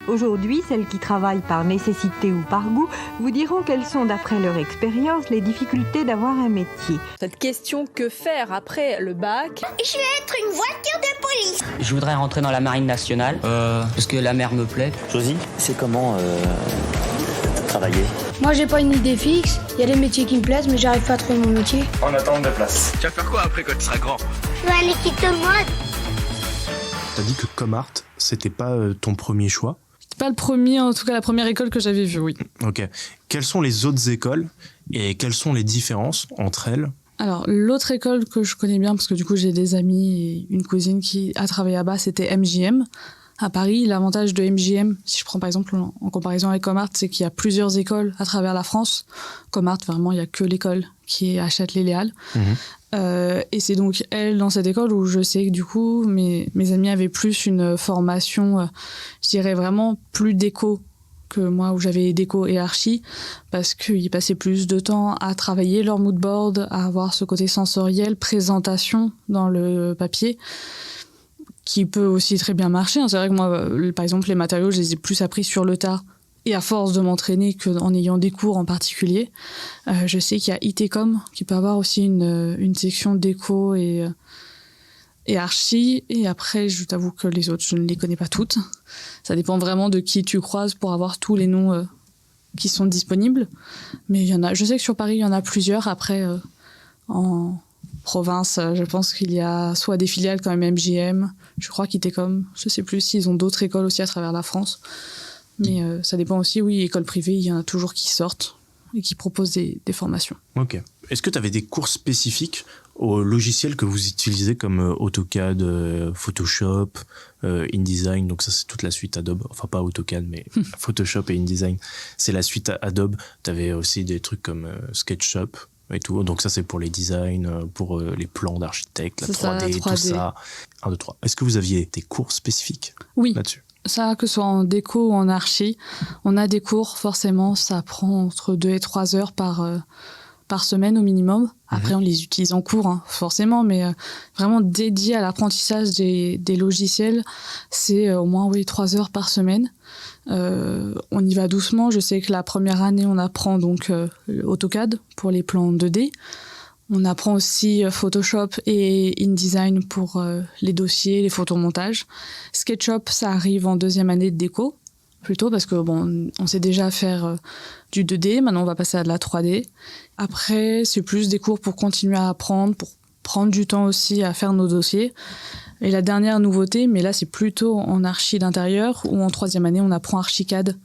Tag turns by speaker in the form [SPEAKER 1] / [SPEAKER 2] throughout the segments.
[SPEAKER 1] Aujourd'hui, celles qui travaillent par nécessité ou par goût vous diront quelles sont, d'après leur expérience, les difficultés d'avoir un métier.
[SPEAKER 2] Cette question, que faire après le bac ?
[SPEAKER 3] Je vais être une voiture de police.
[SPEAKER 4] Je voudrais rentrer dans la marine nationale, parce que la mer me plaît.
[SPEAKER 5] Josie, c'est comment travailler ?
[SPEAKER 6] Moi, j'ai pas une idée fixe. Il y a des métiers qui me plaisent, mais j'arrive pas à trouver mon métier.
[SPEAKER 7] En attente de place.
[SPEAKER 8] Tu vas faire quoi après quand tu seras grand ?
[SPEAKER 3] Je vais aller quitter le monde.
[SPEAKER 9] T'as dit que Comart, c'était pas ton premier choix ?
[SPEAKER 10] Pas le premier, en tout cas la première école que j'avais vue, oui.
[SPEAKER 9] Ok. Quelles sont les autres écoles et quelles sont les différences entre elles ?
[SPEAKER 10] Alors, l'autre école que je connais bien, parce que du coup j'ai des amis et une cousine qui a travaillé là-bas, c'était MJM. À Paris, l'avantage de MJM, si je prends par exemple en comparaison avec Comart, c'est qu'il y a plusieurs écoles à travers la France. Comart, vraiment, il n'y a que l'école qui est à Châtelet-Léal. Et c'est donc elle, dans cette école, où je sais que du coup, mes amis avaient plus une formation, je dirais vraiment plus déco que moi, où j'avais déco et archi, parce qu'ils passaient plus de temps à travailler leur mood board, à avoir ce côté sensoriel, présentation dans le papier, qui peut aussi très bien marcher. C'est vrai que moi, par exemple, les matériaux, je les ai plus appris sur le tas, et à force de m'entraîner qu'en ayant des cours en particulier. Je sais qu'il y a ITCOM, qui peut avoir aussi une section déco et archi. Et après, je t'avoue que les autres, je ne les connais pas toutes. Ça dépend vraiment de qui tu croises pour avoir tous les noms qui sont disponibles. Mais il y en a, je sais que sur Paris, il y en a plusieurs. Après, en province, je pense qu'il y a soit des filiales comme MJM, je crois qu'ITCOM, je ne sais plus s'ils ont d'autres écoles aussi à travers la France. Mais ça dépend aussi, oui, écoles privées, il y en a toujours qui sortent et qui proposent des formations.
[SPEAKER 9] Ok. Est-ce que tu avais des cours spécifiques aux logiciels que vous utilisez comme AutoCAD, Photoshop, InDesign? Donc ça, c'est toute la suite Adobe. Enfin, pas AutoCAD, mais Photoshop et InDesign. C'est la suite Adobe. Tu avais aussi des trucs comme SketchUp et tout. Donc ça, c'est pour les designs, pour les plans d'architecte, la 3D, tout ça. 1, 2, 3. Est-ce que vous aviez des cours spécifiques là-dessus?
[SPEAKER 10] Ça, que ce soit en déco ou en archi, on a des cours, forcément, ça prend entre 2 et 3 heures par semaine au minimum. Après, on les utilise en cours, hein, forcément, mais vraiment dédié à l'apprentissage des logiciels, c'est au moins 3 heures par semaine. On y va doucement. Je sais que la première année, on apprend donc AutoCAD pour les plans 2D. On apprend aussi Photoshop et InDesign pour les dossiers, les photomontages. SketchUp, ça arrive en 2e année de déco, plutôt, parce que on sait déjà faire du 2D, maintenant on va passer à de la 3D. Après, c'est plus des cours pour continuer à apprendre, pour prendre du temps aussi à faire nos dossiers. Et la dernière nouveauté, mais là c'est plutôt en archi d'intérieur, où en 3e année on apprend Archicad,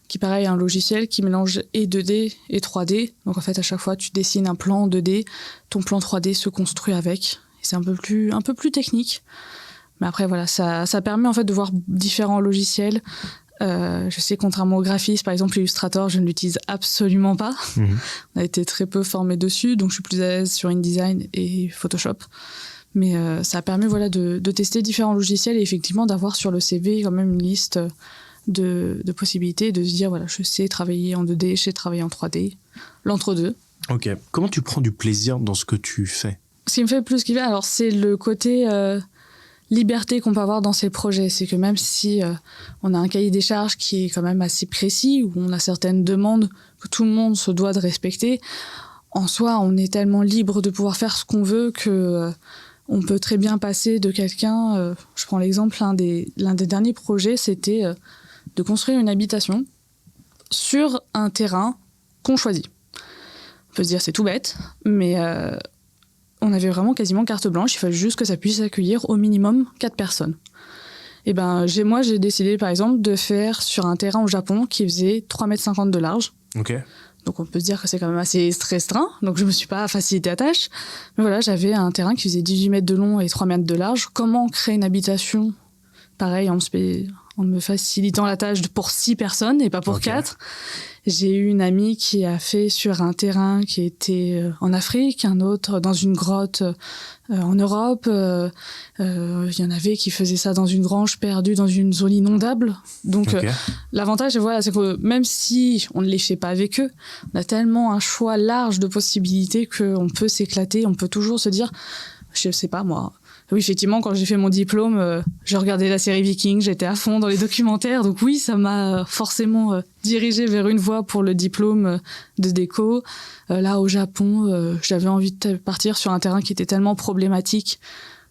[SPEAKER 10] qui pareil est un logiciel qui mélange et 2D et 3D. Donc en fait à chaque fois tu dessines un plan 2D, ton plan 3D se construit avec. Et c'est un peu plus technique. Mais après voilà, ça permet en fait de voir différents logiciels. Je sais, contrairement au graphisme, par exemple Illustrator, je ne l'utilise absolument pas. On a été très peu formés dessus, donc je suis plus à l'aise sur InDesign et Photoshop. Mais ça permet voilà, de tester différents logiciels et effectivement d'avoir sur le CV quand même une liste de possibilités, de se dire voilà, je sais travailler en 2D, je sais travailler en 3D, l'entre-deux. Ok.
[SPEAKER 9] Comment tu prends du plaisir dans ce que tu fais ?
[SPEAKER 10] Ce qui me fait plus kiffer, alors c'est le côté liberté qu'on peut avoir dans ces projets. C'est que même si on a un cahier des charges qui est quand même assez précis, où on a certaines demandes que tout le monde se doit de respecter, en soi, on est tellement libre de pouvoir faire ce qu'on veut que on peut très bien passer de quelqu'un... je prends l'exemple, l'un des derniers projets, c'était de construire une habitation sur un terrain qu'on choisit. On peut se dire c'est tout bête, mais on avait vraiment quasiment carte blanche. Il fallait juste que ça puisse accueillir au minimum 4 personnes. Et moi, j'ai décidé, par exemple, de faire sur un terrain au Japon qui faisait 3,50 m de large.
[SPEAKER 9] Ok.
[SPEAKER 10] Donc on peut se dire que c'est quand même assez restreint, donc je me suis pas facilité la tâche. Mais voilà, j'avais un terrain qui faisait 18 mètres de long et 3 mètres de large. Comment créer une habitation, pareil, en me facilitant la tâche pour 6 personnes et pas pour 4. J'ai eu une amie qui a fait sur un terrain qui était en Afrique, un autre dans une grotte en Europe. Il y en avait qui faisaient ça dans une grange perdue dans une zone inondable. Donc l'avantage, voilà, c'est que même si on ne les fait pas avec eux, on a tellement un choix large de possibilités qu'on peut s'éclater. On peut toujours se dire, je sais pas moi, Oui, effectivement, quand j'ai fait mon diplôme, j'ai regardé la série Vikings, j'étais à fond dans les documentaires. Donc oui, ça m'a forcément dirigée vers une voie pour le diplôme de déco. Là, au Japon, j'avais envie de partir sur un terrain qui était tellement problématique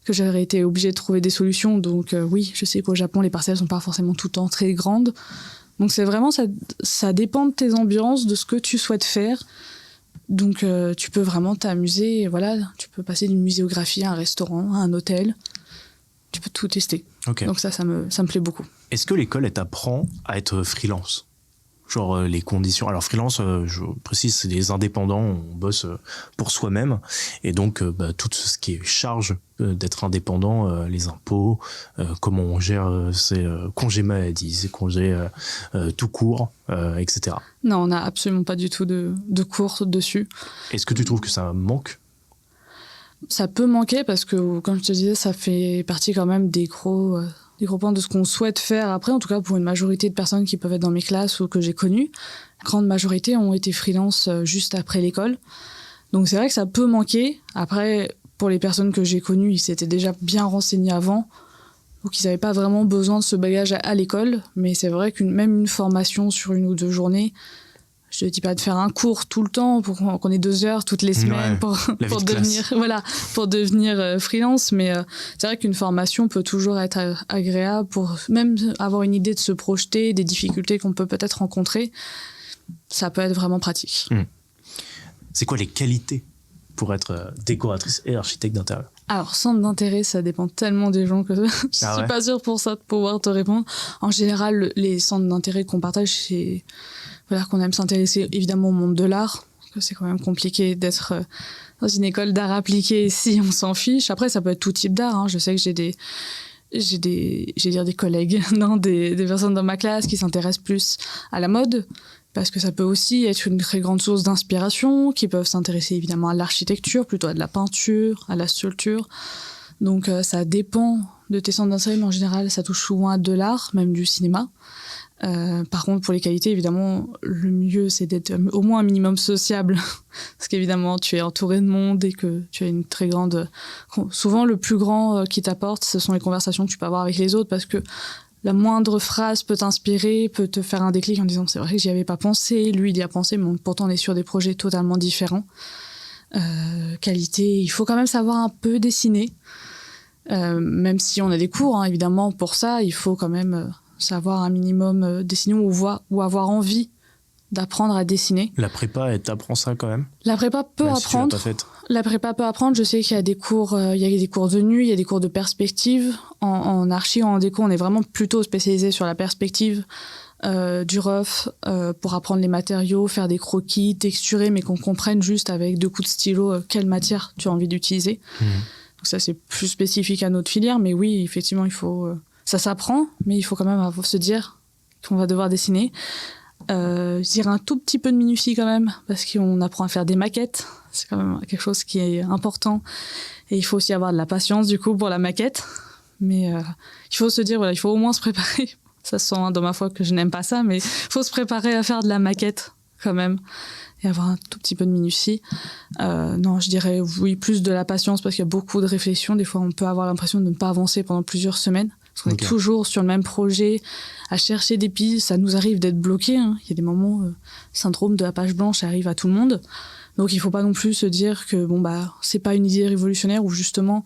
[SPEAKER 10] que j'aurais été obligée de trouver des solutions. Donc oui, je sais qu'au Japon, les parcelles sont pas forcément tout le temps très grandes. Donc c'est vraiment, ça dépend de tes ambiances, de ce que tu souhaites faire. Donc tu peux vraiment t'amuser, et voilà, tu peux passer d'une muséographie à un restaurant, à un hôtel. Tu peux tout tester.
[SPEAKER 9] Okay.
[SPEAKER 10] Donc ça me plaît beaucoup.
[SPEAKER 9] Est-ce que l'école, elle t'apprend à être freelance ? Genre les conditions. Alors freelance, je précise, c'est des indépendants, on bosse pour soi-même. Et donc tout ce qui est charge d'être indépendant, les impôts, comment on gère ses congés maladie, ses congés tout court, etc.
[SPEAKER 10] Non, on n'a absolument pas du tout de cours dessus.
[SPEAKER 9] Est-ce que tu trouves que ça manque ?
[SPEAKER 10] Ça peut manquer parce que, comme je te disais, ça fait partie quand même des gros points de ce qu'on souhaite faire après, en tout cas pour une majorité de personnes qui peuvent être dans mes classes ou que j'ai connues. La grande majorité ont été freelance juste après l'école. Donc c'est vrai que ça peut manquer. Après, pour les personnes que j'ai connues, ils s'étaient déjà bien renseignés avant. Donc ils n'avaient pas vraiment besoin de ce bagage à l'école. Mais c'est vrai même une formation sur 1 ou 2 journées, je ne dis pas de faire un cours tout le temps pour qu'on ait 2 heures toutes les semaines pour devenir freelance. Mais c'est vrai qu'une formation peut toujours être agréable pour même avoir une idée de se projeter, des difficultés qu'on peut peut-être rencontrer. Ça peut être vraiment pratique.
[SPEAKER 9] C'est quoi les qualités pour être décoratrice et architecte d'intérieur ?
[SPEAKER 10] Alors, centre d'intérêt, ça dépend tellement des gens que je suis pas sûre pour ça de pouvoir te répondre. En général, les centres d'intérêt qu'on partage, c'est qu'on aime s'intéresser évidemment au monde de l'art, parce que c'est quand même compliqué d'être dans une école d'art appliqué si on s'en fiche. Après, ça peut être tout type d'art. Hein. Je sais que j'ai des collègues, des personnes dans ma classe qui s'intéressent plus à la mode, parce que ça peut aussi être une très grande source d'inspiration, qui peuvent s'intéresser évidemment à l'architecture, plutôt à de la peinture, à la sculpture. Donc ça dépend de tes centres d'intérêt, mais en général, ça touche souvent à de l'art, même du cinéma. Par contre, pour les qualités, évidemment, le mieux, c'est d'être au moins un minimum sociable. Parce qu'évidemment, tu es entouré de monde et que tu as une très grande... Souvent, le plus grand qui t'apporte, ce sont les conversations que tu peux avoir avec les autres, parce que la moindre phrase peut t'inspirer, peut te faire un déclic en disant « c'est vrai que j'y avais pas pensé, lui, il y a pensé, mais pourtant, on est sur des projets totalement différents. » Qualité, il faut quand même savoir un peu dessiner. Même si on a des cours, hein, évidemment, pour ça, il faut quand même... savoir un minimum dessiner ou avoir envie d'apprendre à dessiner.
[SPEAKER 9] La prépa, elle t'apprend ça quand même ?
[SPEAKER 10] La prépa peut apprendre. La prépa peut apprendre. Je sais qu'il y a des cours, de nu, il y a des cours de perspective. En archi, en déco, on est vraiment plutôt spécialisé sur la perspective du rough pour apprendre les matériaux, faire des croquis, texturer, mais qu'on comprenne juste avec 2 coups de stylo quelle matière tu as envie d'utiliser. Donc ça, c'est plus spécifique à notre filière, mais oui, effectivement, il faut... Ça s'apprend, mais il faut quand même se dire qu'on va devoir dessiner. Je dirais un tout petit peu de minutie quand même, parce qu'on apprend à faire des maquettes. C'est quand même quelque chose qui est important. Et il faut aussi avoir de la patience, du coup, pour la maquette. Mais il faut se dire, il faut au moins se préparer. Ça se sent dans ma foi que je n'aime pas ça, mais il faut se préparer à faire de la maquette quand même. Et avoir un tout petit peu de minutie. Non, je dirais oui, plus de la patience, parce qu'il y a beaucoup de réflexions. Des fois, on peut avoir l'impression de ne pas avancer pendant plusieurs semaines. Parce qu'on est toujours sur le même projet, à chercher des pistes. Ça nous arrive d'être bloqué. Hein. Il y a des moments, le syndrome de la page blanche arrive à tout le monde. Donc il ne faut pas non plus se dire que c'est pas une idée révolutionnaire, ou justement,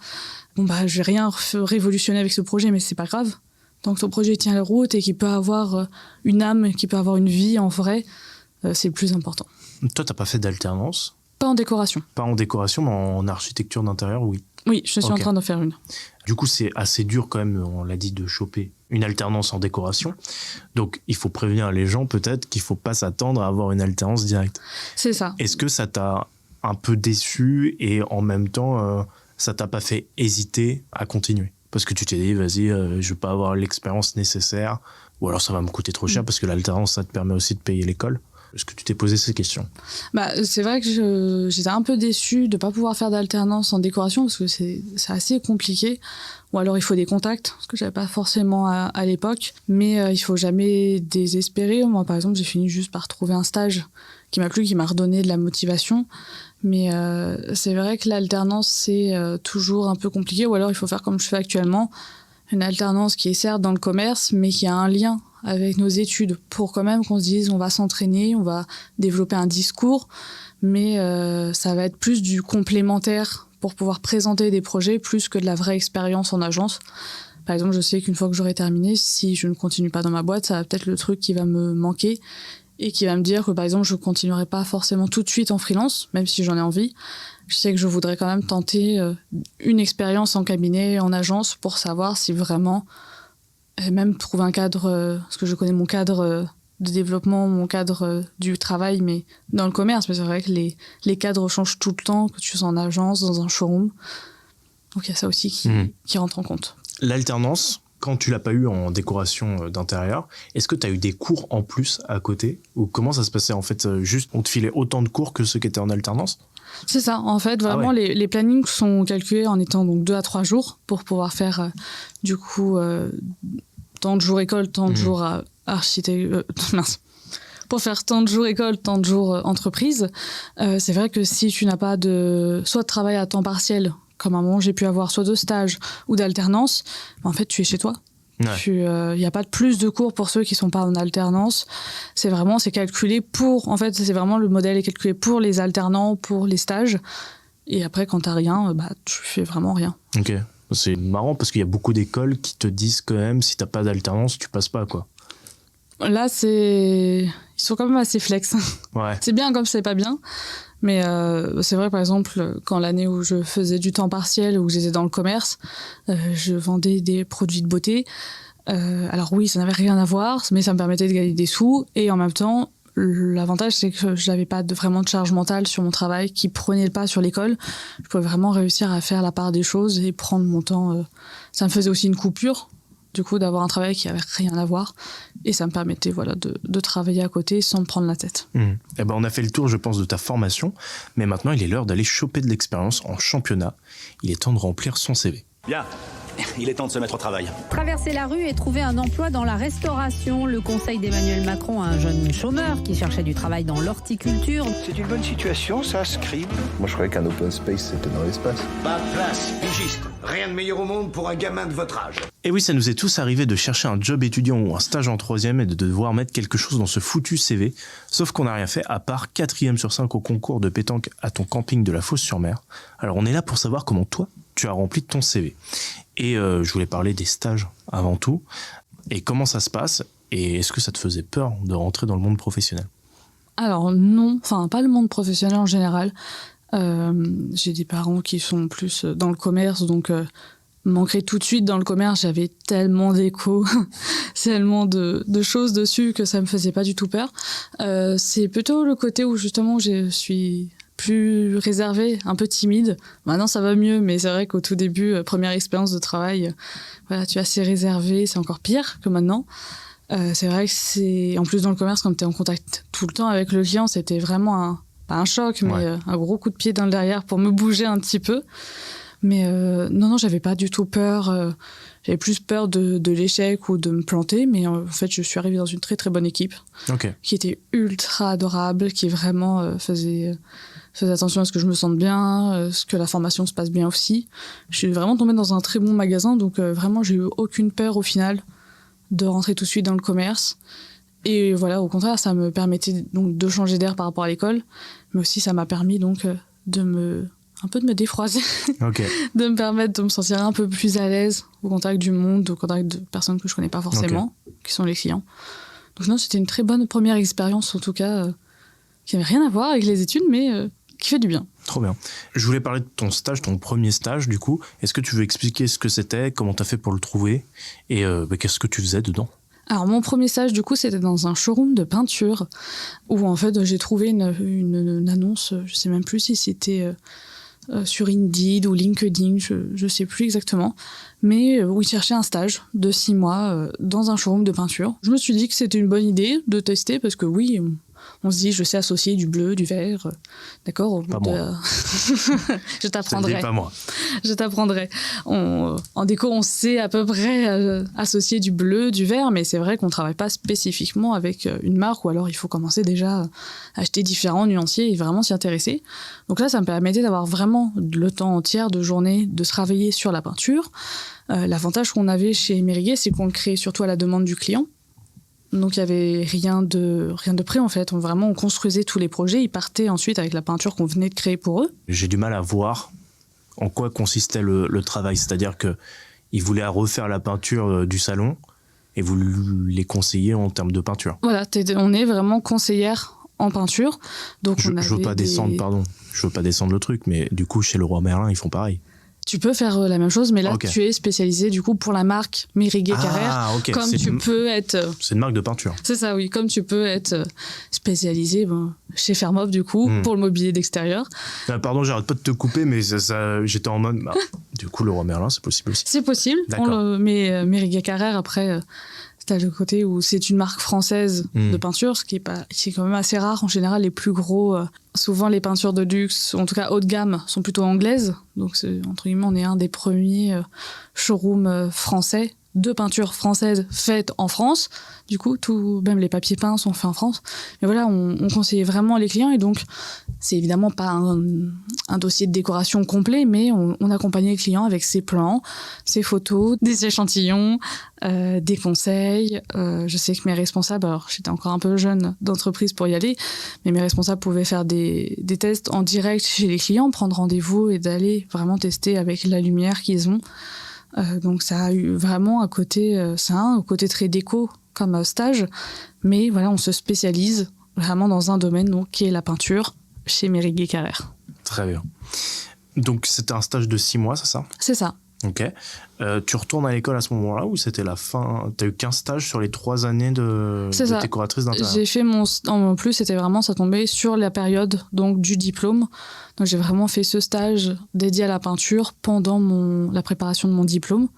[SPEAKER 10] je vais rien révolutionner avec ce projet, mais c'est pas grave. Tant que ton projet tient la route et qu'il peut avoir une âme, qu'il peut avoir une vie en vrai, c'est le plus important.
[SPEAKER 9] Toi, t'as pas fait d'alternance ?
[SPEAKER 10] Pas en décoration.
[SPEAKER 9] Pas en décoration, mais en architecture d'intérieur, oui.
[SPEAKER 10] Oui, je suis en train d'en faire une.
[SPEAKER 9] Du coup, c'est assez dur quand même, on l'a dit, de choper une alternance en décoration. Donc, il faut prévenir les gens peut-être qu'il ne faut pas s'attendre à avoir une alternance directe.
[SPEAKER 10] C'est ça.
[SPEAKER 9] Est-ce que ça t'a un peu déçu et en même temps, ça t'a pas fait hésiter à continuer ? Parce que tu t'es dit, vas-y, je ne vais pas avoir l'expérience nécessaire, ou alors ça va me coûter trop cher, parce que l'alternance, ça te permet aussi de payer l'école. Est-ce que tu t'es posé ces questions?
[SPEAKER 10] C'est vrai que j'étais un peu déçue de ne pas pouvoir faire d'alternance en décoration parce que c'est assez compliqué. Ou alors il faut des contacts, ce que j'avais pas forcément à l'époque. Mais il faut jamais désespérer. Moi, par exemple, j'ai fini juste par trouver un stage qui m'a plu, qui m'a redonné de la motivation. Mais c'est vrai que l'alternance, c'est toujours un peu compliqué. Ou alors il faut faire comme je fais actuellement, une alternance qui est certes dans le commerce, mais qui a un lien avec nos études, pour quand même qu'on se dise on va s'entraîner, on va développer un discours, mais ça va être plus du complémentaire pour pouvoir présenter des projets, plus que de la vraie expérience en agence. Par exemple, je sais qu'une fois que j'aurai terminé, si je ne continue pas dans ma boîte, ça va peut-être le truc qui va me manquer et qui va me dire que, par exemple, je ne continuerai pas forcément tout de suite en freelance, même si j'en ai envie. Je sais que je voudrais quand même tenter une expérience en cabinet, en agence, pour savoir si vraiment, et même trouver un cadre, parce que je connais mon cadre de développement, mon cadre du travail, mais dans le commerce. Mais c'est vrai que les cadres changent tout le temps, que tu sois en agence, dans un showroom. Donc il y a ça aussi qui rentre en compte.
[SPEAKER 9] L'alternance, quand tu l'as pas eu en décoration d'intérieur, est-ce que tu as eu des cours en plus à côté? Ou comment ça se passait en fait? Juste, on te filait autant de cours que ceux qui étaient en alternance?
[SPEAKER 10] C'est ça, en fait, vraiment, les plannings sont calculés en étant donc 2 à 3 jours pour pouvoir faire, du coup, tant de jours école, tant de jours pour faire tant de jours école, tant de jours entreprise. C'est vrai que si tu n'as pas soit de travail à temps partiel, comme à un moment j'ai pu avoir, soit de stage ou d'alternance, en fait, tu es chez toi. Il n'y a pas de plus de cours pour ceux qui ne sont pas en alternance. C'est calculé pour... En fait, c'est vraiment le modèle est calculé pour les alternants, pour les stages. Et après, quand tu n'as rien, tu fais vraiment rien.
[SPEAKER 9] Ok. C'est marrant parce qu'il y a beaucoup d'écoles qui te disent quand même, si tu n'as pas d'alternance, tu passes pas, quoi.
[SPEAKER 10] Là, ils sont quand même assez flex.
[SPEAKER 9] Ouais.
[SPEAKER 10] C'est bien comme c'est pas bien. Mais c'est vrai, par exemple, quand l'année où je faisais du temps partiel, où j'étais dans le commerce, je vendais des produits de beauté. Alors oui, ça n'avait rien à voir, mais ça me permettait de gagner des sous. Et en même temps, l'avantage, c'est que je n'avais pas vraiment de charge mentale sur mon travail qui prenait le pas sur l'école. Je pouvais vraiment réussir à faire la part des choses et prendre mon temps. Ça me faisait aussi une coupure, du coup, d'avoir un travail qui n'avait rien à voir. Et ça me permettait de travailler à côté sans me prendre la tête.
[SPEAKER 9] Eh ben, on a fait le tour, je pense, de ta formation. Mais maintenant, il est l'heure d'aller choper de l'expérience en championnat. Il est temps de remplir son CV.
[SPEAKER 7] Bien, il est temps de se mettre au travail.
[SPEAKER 2] Traverser la rue et trouver un emploi dans la restauration. Le conseil d'Emmanuel Macron à un jeune chômeur qui cherchait du travail dans l'horticulture.
[SPEAKER 7] C'est une bonne situation, ça, Scribe.
[SPEAKER 8] Moi, je croyais qu'un open space, c'était dans l'espace.
[SPEAKER 7] Pas de place, pigiste. Rien de meilleur au monde pour un gamin de votre âge.
[SPEAKER 9] Et oui, ça nous est tous arrivé de chercher un job étudiant ou un stage en 3e et de devoir mettre quelque chose dans ce foutu CV. Sauf qu'on n'a rien fait à part 4e sur 5 au concours de pétanque à ton camping de la Fosse-sur-Mer. Alors on est là pour savoir comment toi, tu as rempli ton CV. Et je voulais parler des stages avant tout. Et comment ça se passe? Et est-ce que ça te faisait peur de rentrer dans le monde professionnel?
[SPEAKER 10] Alors non, enfin pas le monde professionnel en général. J'ai des parents qui sont plus dans le commerce, donc m'ancrer tout de suite dans le commerce, j'avais tellement d'échos, tellement de choses dessus que ça me faisait pas du tout peur. C'est plutôt le côté où justement je suis plus réservée, un peu timide. Maintenant ça va mieux, mais c'est vrai qu'au tout début, première expérience de travail, tu es assez réservé, c'est encore pire que maintenant. C'est vrai que c'est, en plus dans le commerce, comme tu es en contact tout le temps avec le client, c'était vraiment pas un choc, mais un gros coup de pied dans le derrière pour me bouger un petit peu. Mais non, j'avais pas du tout peur. J'avais plus peur de l'échec ou de me planter, mais en fait, je suis arrivée dans une très très bonne équipe qui était ultra adorable, qui vraiment faisait attention à ce que je me sente bien, ce que la formation se passe bien aussi. Je suis vraiment tombée dans un très bon magasin, donc vraiment, j'ai eu aucune peur au final de rentrer tout de suite dans le commerce. Et voilà, au contraire, ça me permettait donc de changer d'air par rapport à l'école, mais aussi ça m'a permis donc de me défroiser, de me permettre de me sentir un peu plus à l'aise au contact du monde, au contact de personnes que je connais pas forcément, qui sont les clients. Donc non, c'était une très bonne première expérience, en tout cas, qui n'avait rien à voir avec les études, mais qui fait du bien.
[SPEAKER 9] Trop bien. Je voulais parler de ton stage, ton premier stage, du coup. Est-ce que tu veux expliquer ce que c'était, comment tu as fait pour le trouver, et qu'est-ce que tu faisais dedans?
[SPEAKER 10] Alors, mon premier stage, du coup, c'était dans un showroom de peinture, où en fait, j'ai trouvé une annonce, je sais même plus si c'était sur Indeed ou LinkedIn, je sais plus exactement, mais où ils cherchaient un stage de 6 mois dans un showroom de peinture. Je me suis dit que c'était une bonne idée de tester, parce que oui, on se dit, je sais associer du bleu, du vert. D'accord, au bout
[SPEAKER 9] Pas moi.
[SPEAKER 10] Je t'apprendrai.
[SPEAKER 9] Ça ne dit pas moi.
[SPEAKER 10] Je t'apprendrai. En déco, on sait à peu près associer du bleu, du vert, mais c'est vrai qu'on ne travaille pas spécifiquement avec une marque, ou alors il faut commencer déjà à acheter différents nuanciers et vraiment s'y intéresser. Donc là, ça me permettait d'avoir vraiment le temps entier de journée de se travailler sur la peinture. L'avantage qu'on avait chez Mériguet, c'est qu'on le créait surtout à la demande du client. Donc il n'y avait rien de prêt en fait. On construisait tous les projets. Ils partaient ensuite avec la peinture qu'on venait de créer pour eux.
[SPEAKER 9] J'ai du mal à voir en quoi consistait le travail. C'est-à-dire qu'ils voulaient refaire la peinture du salon et vous les conseillez en termes de peinture.
[SPEAKER 10] Voilà, on est vraiment conseillère en peinture. Donc
[SPEAKER 9] Je veux pas descendre le truc, mais du coup, chez Leroy Merlin, ils font pareil.
[SPEAKER 10] Tu peux faire la même chose, mais là,
[SPEAKER 9] Okay.
[SPEAKER 10] tu es spécialisé du coup pour la marque Mériguet Carrère.
[SPEAKER 9] Okay.
[SPEAKER 10] Comme tu peux être...
[SPEAKER 9] C'est une marque de peinture.
[SPEAKER 10] C'est ça, oui. Comme tu peux être spécialisé chez Fermov, du coup, pour le mobilier d'extérieur.
[SPEAKER 9] Pardon, j'arrête pas de te couper, mais j'étais en mode... du coup, Leroy Merlin, c'est possible aussi.
[SPEAKER 10] C'est possible. Mais Mériguet Carrère, après... T'as le côté où c'est une marque française de peinture, ce qui est quand même assez rare. En général, les plus gros, souvent les peintures de luxe, en tout cas haut de gamme, sont plutôt anglaises. Donc, entre guillemets, on est un des premiers showrooms français de peinture française faite en France. Du coup, même les papiers peints sont faits en France. Mais voilà, on conseillait vraiment les clients. Et donc, c'est évidemment pas un dossier de décoration complet, mais on accompagnait les clients avec ses plans, ses photos, des échantillons, des conseils. Je sais que mes responsables, alors j'étais encore un peu jeune d'entreprise pour y aller, mais mes responsables pouvaient faire des tests en direct chez les clients, prendre rendez-vous et d'aller vraiment tester avec la lumière qu'ils ont. Donc ça a eu vraiment un côté très déco comme stage, mais voilà, on se spécialise vraiment dans un domaine donc, qui est la peinture chez Mériguet Carrère.
[SPEAKER 9] Très bien. Donc c'était un stage de 6 mois, c'est ça ?
[SPEAKER 10] C'est ça.
[SPEAKER 9] Ok. Tu retournes à l'école à ce moment-là ou c'était la fin ? T'as eu qu'un stage sur les 3 années de décoratrice d'intérieur ?
[SPEAKER 10] J'ai fait en plus, c'était vraiment, ça tombait sur la période donc, du diplôme. Donc j'ai vraiment fait ce stage dédié à la peinture pendant la préparation de mon diplôme,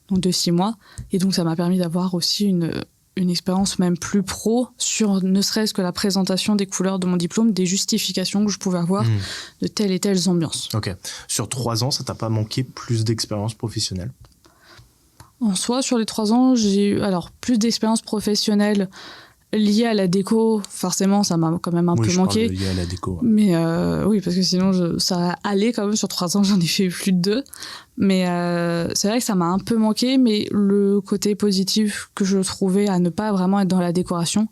[SPEAKER 10] donc de 6 mois. Et donc ça m'a permis d'avoir aussi une expérience même plus pro sur ne serait-ce que la présentation des couleurs de mon diplôme, des justifications que je pouvais avoir de telles et telles ambiances.
[SPEAKER 9] Ok. Sur 3 ans, ça t'a pas manqué plus d'expérience professionnelle ?
[SPEAKER 10] En soi, sur les 3 ans, j'ai eu plus d'expérience professionnelle liée à la déco. Forcément, ça m'a quand même un peu manqué.
[SPEAKER 9] Liée à la déco. Ouais.
[SPEAKER 10] Mais oui, parce que sinon, ça allait quand même. Sur 3 ans, j'en ai fait plus de 2. Mais c'est vrai que ça m'a un peu manqué. Mais le côté positif que je trouvais à ne pas vraiment être dans la décoration,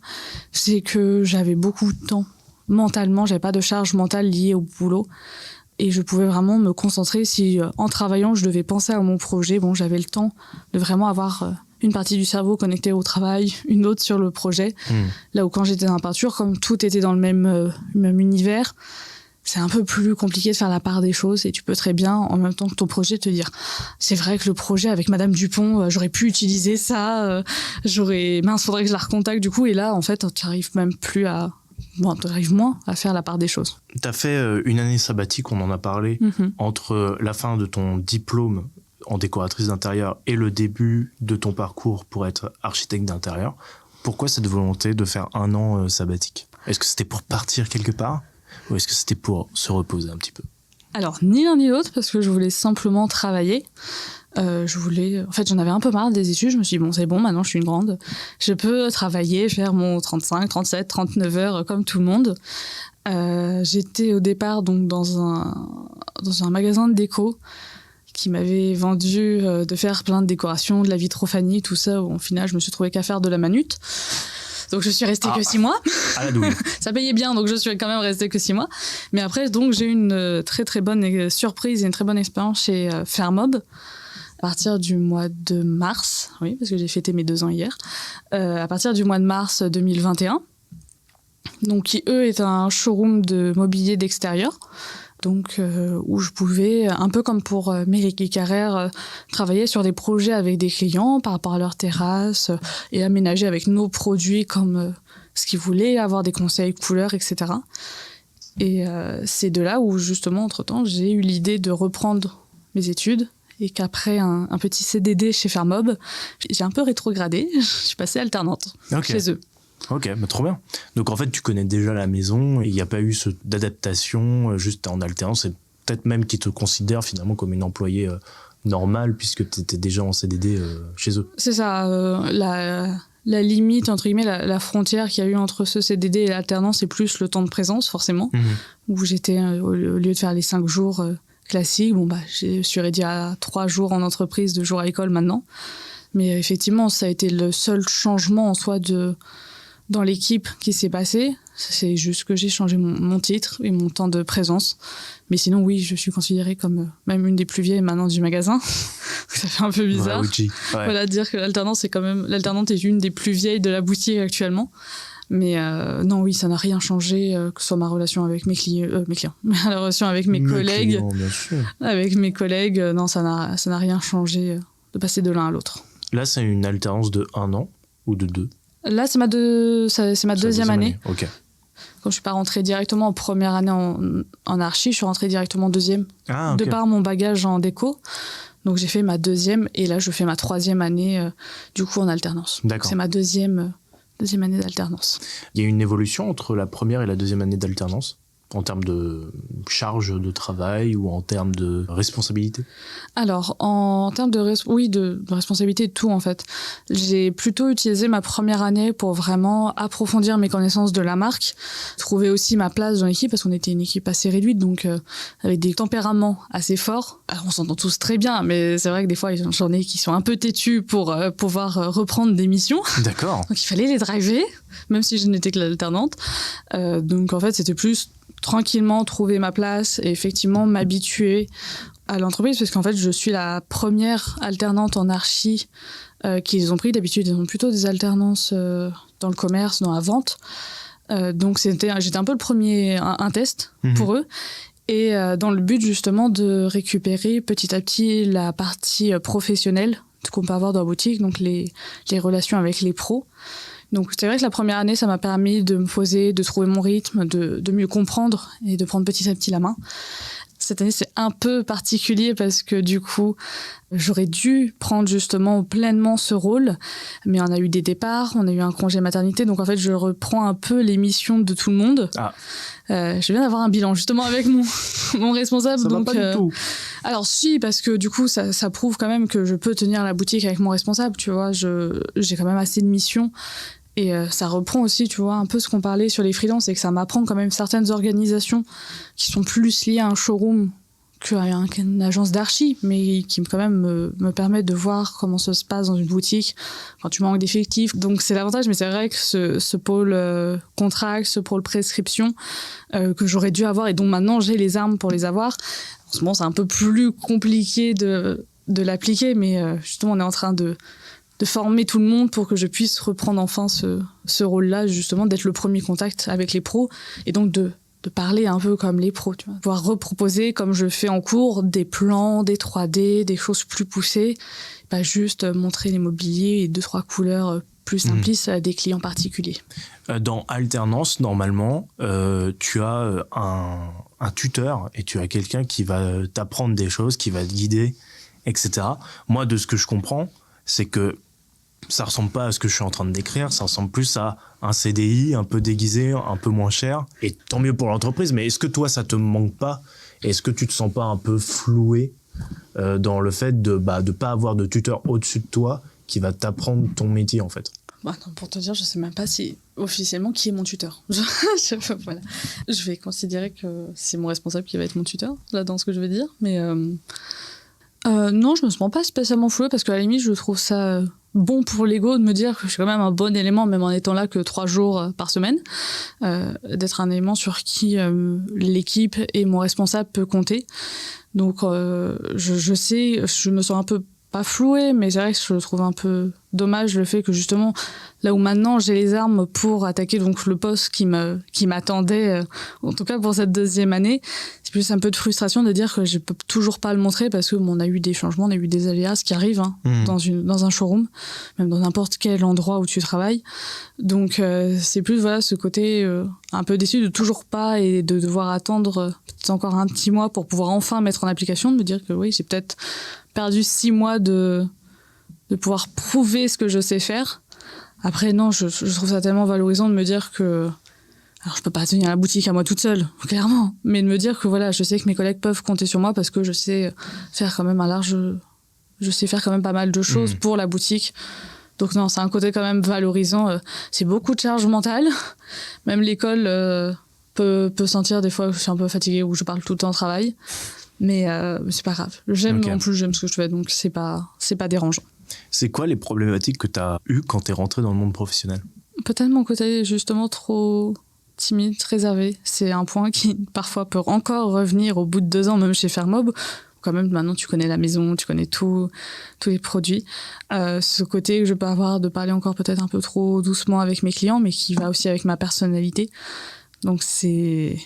[SPEAKER 10] c'est que j'avais beaucoup de temps. Mentalement, j'avais pas de charge mentale liée au boulot. Et je pouvais vraiment me concentrer si, en travaillant, je devais penser à mon projet. Bon, j'avais le temps de vraiment avoir une partie du cerveau connectée au travail, une autre sur le projet. Là où quand j'étais dans la peinture, comme tout était dans le même univers, c'est un peu plus compliqué de faire la part des choses. Et tu peux très bien, en même temps que ton projet, te dire « C'est vrai que le projet avec Madame Dupont, j'aurais pu utiliser ça. Mince, faudrait que je la recontacte du coup. » Et là, en fait, tu n'arrives même plus à... Bon, tu arrives moins à faire la part des choses.
[SPEAKER 9] Tu as fait une année sabbatique, on en a parlé, entre la fin de ton diplôme en décoratrice d'intérieur et le début de ton parcours pour être architecte d'intérieur. Pourquoi cette volonté de faire 1 an sabbatique ? Est-ce que c'était pour partir quelque part ou est-ce que c'était pour se reposer un petit peu ?
[SPEAKER 10] Alors, ni l'un ni l'autre, parce que je voulais simplement travailler. En fait, j'en avais un peu marre des études. Je me suis dit, bon, c'est bon, maintenant je suis une grande. Je peux travailler, faire mon 35, 37, 39 heures comme tout le monde. J'étais au départ donc, dans un magasin de déco qui m'avait vendu de faire plein de décorations, de la vitrophanie, tout ça, où au final, je me suis trouvée qu'à faire de la manute. Donc, je suis restée que 6 mois.
[SPEAKER 9] À la douille.
[SPEAKER 10] Ça payait bien, donc je suis quand même restée que 6 mois. Mais après, donc, j'ai eu une très, très bonne surprise et une très bonne expérience chez Fermov. À partir du mois de mars, oui, parce que j'ai fêté mes 2 ans hier, à partir du mois de mars 2021, donc qui, eux, est un showroom de mobilier d'extérieur, donc où je pouvais, un peu comme pour Mériguet Carrère, travailler sur des projets avec des clients par rapport à leur terrasse et aménager avec nos produits comme ce qu'ils voulaient, avoir des conseils couleurs, etc. Et c'est de là où, justement, entre-temps, j'ai eu l'idée de reprendre mes études et qu'après un petit CDD chez Fermov, j'ai un peu rétrogradé. Je suis passée alternante chez eux.
[SPEAKER 9] Ok, bah trop bien. Donc en fait, tu connais déjà la maison et il n'y a pas eu d'adaptation, juste t'es en alternance et peut-être même qu'ils te considèrent finalement comme une employée normale puisque tu étais déjà en CDD chez eux.
[SPEAKER 10] C'est ça, la limite, entre guillemets, la frontière qu'il y a eu entre ce CDD et l'alternance, c'est plus le temps de présence, forcément, où j'étais, au lieu de faire les 5 jours classiques, je suis réduite à 3 jours en entreprise, 2 jours à l'école maintenant. Mais effectivement, ça a été le seul changement en soi dans l'équipe qui s'est passé. C'est juste que j'ai changé mon titre et mon temps de présence. Mais sinon, oui, je suis considérée comme même une des plus vieilles maintenant du magasin. Ça fait un peu bizarre.
[SPEAKER 9] Ouais.
[SPEAKER 10] Voilà, dire que l'alternante est une des plus vieilles de la boutique actuellement. Mais non, oui, ça n'a rien changé, que ce soit ma relation avec mes clients, la relation avec mes collègues.
[SPEAKER 9] Clients, bien sûr.
[SPEAKER 10] Avec mes collègues, non, ça n'a rien changé de passer de l'un à l'autre.
[SPEAKER 9] Là, c'est une alternance de 1 an ou de 2?
[SPEAKER 10] Là, c'est ma deuxième année.
[SPEAKER 9] Ok.
[SPEAKER 10] Comme je suis pas rentrée directement en première année en archi, je suis rentrée directement en deuxième.
[SPEAKER 9] Ah, ok.
[SPEAKER 10] De par mon bagage en déco. Donc j'ai fait ma deuxième et là je fais ma 3e année du coup en alternance.
[SPEAKER 9] D'accord.
[SPEAKER 10] Donc, c'est ma deuxième année d'alternance.
[SPEAKER 9] Il y a une évolution entre la première et la 2e année d'alternance en termes de charge de travail ou en termes de responsabilité?
[SPEAKER 10] Alors, en termes de responsabilité, de tout en fait. J'ai plutôt utilisé ma première année pour vraiment approfondir mes connaissances de la marque, trouver aussi ma place dans l'équipe parce qu'on était une équipe assez réduite, donc avec des tempéraments assez forts. Alors, on s'entend tous très bien, mais c'est vrai que des fois, j'en ai qui sont un peu têtus pour pouvoir reprendre des missions.
[SPEAKER 9] D'accord.
[SPEAKER 10] Donc, il fallait les driver, même si je n'étais que l'alternante. Donc, en fait, c'était plus tranquillement trouver ma place et effectivement m'habituer à l'entreprise parce qu'en fait je suis la première alternante en archi qu'ils ont pris. D'habitude ils ont plutôt des alternances dans le commerce, dans la vente, donc j'étais un peu le premier, un test pour eux et dans le but justement de récupérer petit à petit la partie professionnelle qu'on peut avoir dans la boutique, donc les relations avec les pros. Donc c'est vrai que la première année, ça m'a permis de me poser, de trouver mon rythme, de mieux comprendre et de prendre petit à petit la main. Cette année, c'est un peu particulier parce que du coup, j'aurais dû prendre justement pleinement ce rôle, mais on a eu des départs, on a eu un congé maternité, donc en fait, je reprends un peu les missions de tout le monde. Ah. Je viens d'avoir un bilan justement avec mon responsable.
[SPEAKER 9] Ça
[SPEAKER 10] donc,
[SPEAKER 9] va pas du tout.
[SPEAKER 10] Alors si, parce que du coup, ça prouve quand même que je peux tenir la boutique avec mon responsable, tu vois, j'ai quand même assez de missions. Et ça reprend aussi, tu vois, un peu ce qu'on parlait sur les freelances, et que ça m'apprend quand même certaines organisations qui sont plus liées à un showroom qu'à une agence d'archi, mais qui quand même me permettent de voir comment ça se passe dans une boutique quand tu manques d'effectifs. Donc c'est l'avantage, mais c'est vrai que ce pôle contract, ce pôle prescription que j'aurais dû avoir et dont maintenant j'ai les armes pour les avoir, en ce moment c'est un peu plus compliqué de l'appliquer, mais justement on est en train de former tout le monde pour que je puisse reprendre enfin ce rôle-là, justement, d'être le premier contact avec les pros et donc de parler un peu comme les pros, tu vois. Pouvoir reproposer, comme je fais en cours, des plans, des 3D, des choses plus poussées, pas juste montrer les mobiliers et 2-3 couleurs plus simplistes à des clients particuliers.
[SPEAKER 9] Dans alternance, normalement, tu as un tuteur et tu as quelqu'un qui va t'apprendre des choses, qui va te guider, etc. Moi, de ce que je comprends, c'est que ça ressemble pas à ce que je suis en train de décrire, ça ressemble plus à un CDI un peu déguisé, un peu moins cher, et tant mieux pour l'entreprise, mais est-ce que toi ça te manque pas? Est-ce que tu te sens pas un peu floué dans le fait de pas avoir de tuteur au-dessus de toi qui va t'apprendre ton métier en fait?
[SPEAKER 10] Non, pour te dire, je sais même pas si officiellement qui est mon tuteur. Voilà. Je vais considérer que c'est mon responsable qui va être mon tuteur, là dans ce que je vais dire, mais non, je me sens pas spécialement flouée parce qu'à la limite je trouve ça bon pour l'ego de me dire que je suis quand même un bon élément, même en étant là que 3 jours par semaine, d'être un élément sur qui l'équipe et mon responsable peut compter. Donc je sais, je me sens un peu pas flouée, mais c'est vrai que je trouve un peu dommage le fait que justement là où maintenant j'ai les armes pour attaquer donc le poste qui m'attendait, en tout cas pour cette 2e année, c'est plus un peu de frustration de dire que je peux toujours pas le montrer parce que on a eu des changements, on a eu des aléas, ce qui arrive dans un showroom, même dans n'importe quel endroit où tu travailles. Donc c'est plus voilà ce côté un peu déçu de toujours pas et de devoir attendre peut-être encore un petit mois pour pouvoir enfin mettre en application, de me dire que oui, j'ai peut-être perdu 6 mois de pouvoir prouver ce que je sais faire. Après, non, je trouve ça tellement valorisant de me dire que... Alors, je peux pas tenir la boutique à moi toute seule, clairement. Mais de me dire que voilà, je sais que mes collègues peuvent compter sur moi parce que je sais faire quand même je sais faire quand même pas mal de choses pour la boutique. Donc non, c'est un côté quand même valorisant. C'est beaucoup de charge mentale. Même l'école peut sentir des fois que je suis un peu fatiguée ou que je parle tout le temps au travail. Mais c'est pas grave. J'aime en plus, j'aime ce que je fais, donc c'est pas dérangeant.
[SPEAKER 9] C'est quoi les problématiques que tu as eues quand tu es rentré dans le monde professionnel ?
[SPEAKER 10] Peut-être mon côté justement trop timide, réservé. C'est un point qui parfois peut encore revenir au bout de 2 ans, même chez Fairmob. Quand même, maintenant, tu connais la maison, tu connais tous les produits. Ce côté que je peux avoir de parler encore peut-être un peu trop doucement avec mes clients, mais qui va aussi avec ma personnalité. Donc, il